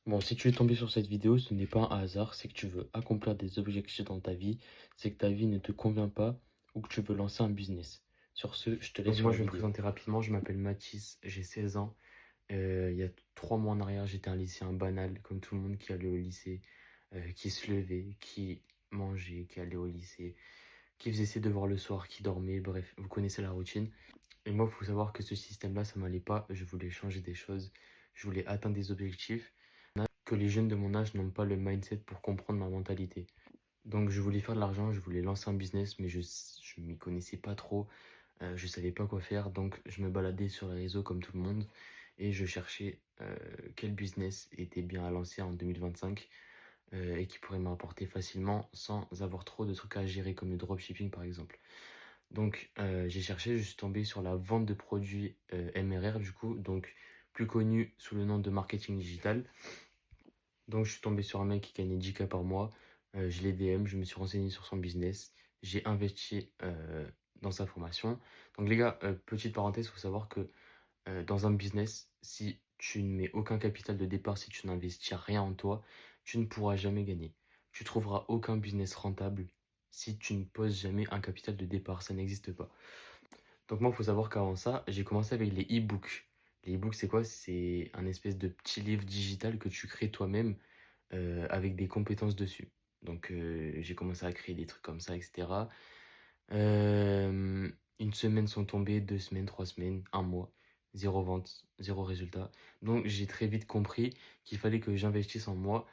Bon, si tu es tombé sur cette vidéo, ce n'est pas un hasard, c'est que tu veux accomplir des objectifs dans ta vie, c'est que ta vie ne te convient pas ou que tu veux lancer un business. Sur ce, je te laisse Donc sur moi la je vais me vidéo. présenter rapidement, je m'appelle Mathis, j'ai 16 ans. Il y a 3 mois en arrière, j'étais un lycéen banal, comme tout le monde qui allait au lycée, qui se levait, qui mangeait, qui allait au lycée, qui faisait ses devoirs le soir, qui dormait, bref, vous connaissez la routine. Et moi, il faut savoir que ce système-là, ça m'allait pas, je voulais changer des choses, je voulais atteindre des objectifs, que les jeunes de mon âge n'ont pas le mindset pour comprendre ma mentalité. Donc je voulais faire de l'argent, je voulais lancer un business, mais je m'y connaissais pas trop. Je savais pas quoi faire, donc je me baladais sur les réseaux comme tout le monde et je cherchais quel business était bien à lancer en 2025 et qui pourrait m'apporter facilement sans avoir trop de trucs à gérer comme le dropshipping par exemple. Donc j'ai cherché, je suis tombé sur la vente de produits MRR du coup, donc plus connu sous le nom de marketing digital. Donc je suis tombé sur un mec qui gagnait 10K par mois, je l'ai DM, je me suis renseigné sur son business, j'ai investi dans sa formation. Donc les gars, petite parenthèse, il faut savoir que dans un business, si tu ne mets aucun capital de départ, si tu n'investis rien en toi, tu ne pourras jamais gagner. Tu trouveras aucun business rentable si tu ne poses jamais un capital de départ, ça n'existe pas. Donc moi, il faut savoir qu'avant ça, j'ai commencé avec les e-books. Les e-books, c'est quoi? C'est un espèce de petit livre digital que tu crées toi-même avec des compétences dessus. Donc j'ai commencé à créer des trucs comme ça, etc. Une semaine sont tombées, 2 semaines, 3 semaines, un mois, zéro vente, zéro résultat. Donc j'ai très vite compris qu'il fallait que j'investisse en moi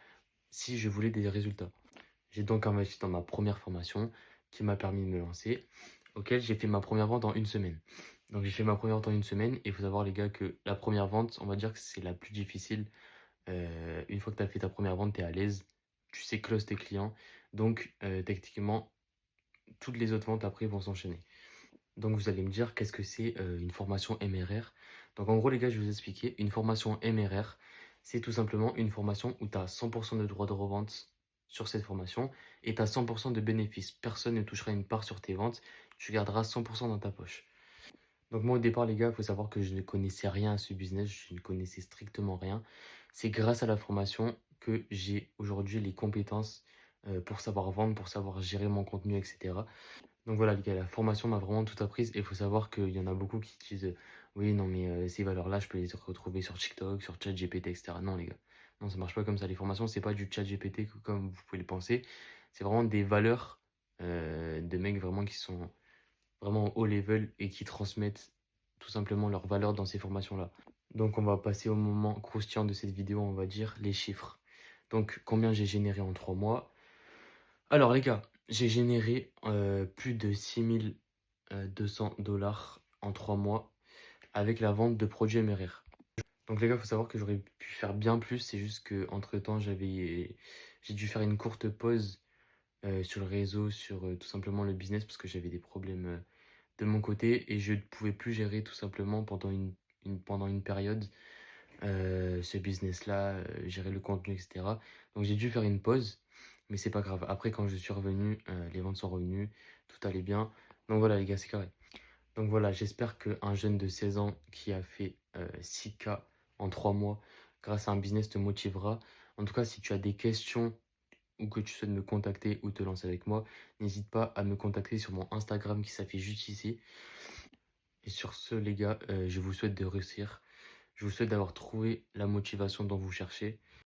si je voulais des résultats. J'ai donc investi dans ma première formation qui m'a permis de me lancer, auquel j'ai fait ma première vente en une semaine. Donc j'ai fait ma première vente en une semaine et il faut savoir les gars que la première vente, on va dire que c'est la plus difficile. Une fois que tu as fait ta première vente, tu es à l'aise, tu sais close tes clients. Donc techniquement, toutes les autres ventes après vont s'enchaîner. Donc vous allez me dire qu'est-ce que c'est une formation MRR. Donc en gros les gars, je vais vous expliquer. Une formation MRR, c'est tout simplement une formation où tu as 100% de droits de revente sur cette formation et tu as 100% de bénéfices. Personne ne touchera une part sur tes ventes, tu garderas 100% dans ta poche. Donc moi au départ les gars, il faut savoir que je ne connaissais rien à ce business, je ne connaissais strictement rien. C'est grâce à la formation que j'ai aujourd'hui les compétences pour savoir vendre, pour savoir gérer mon contenu, etc. Donc voilà, les gars, la formation m'a vraiment tout appris. Et il faut savoir qu'il y en a beaucoup qui disent oui, non, mais ces valeurs-là, je peux les retrouver sur TikTok, sur ChatGPT, etc. Non, les gars, non, ça marche pas comme ça. Les formations, c'est pas du ChatGPT comme vous pouvez le penser. C'est vraiment des valeurs de mecs vraiment qui sont vraiment haut level et qui transmettent tout simplement leurs valeurs dans ces formations-là. Donc on va passer au moment croustillant de cette vidéo, on va dire les chiffres. Donc combien j'ai généré en 3 mois? Alors les gars, j'ai généré plus de 6200 $ en 3 mois avec la vente de produits MRR. Donc les gars, il faut savoir que j'aurais pu faire bien plus, c'est juste que entre temps j'ai dû faire une courte pause sur le réseau, sur tout simplement le business parce que j'avais des problèmes de mon côté et je ne pouvais plus gérer tout simplement pendant une période ce business-là, gérer le contenu, etc. Donc j'ai dû faire une pause, mais c'est pas grave. Après, quand je suis revenu, les ventes sont revenues, tout allait bien. Donc voilà, les gars, c'est carré. Donc voilà, j'espère qu'un jeune de 16 ans qui a fait 6K en 3 mois grâce à un business te motivera. En tout cas, si tu as des questions ou que tu souhaites me contacter ou te lancer avec moi, n'hésite pas à me contacter sur mon Instagram qui s'affiche juste ici. Et sur ce, les gars, je vous souhaite de réussir. Je vous souhaite d'avoir trouvé la motivation dont vous cherchez.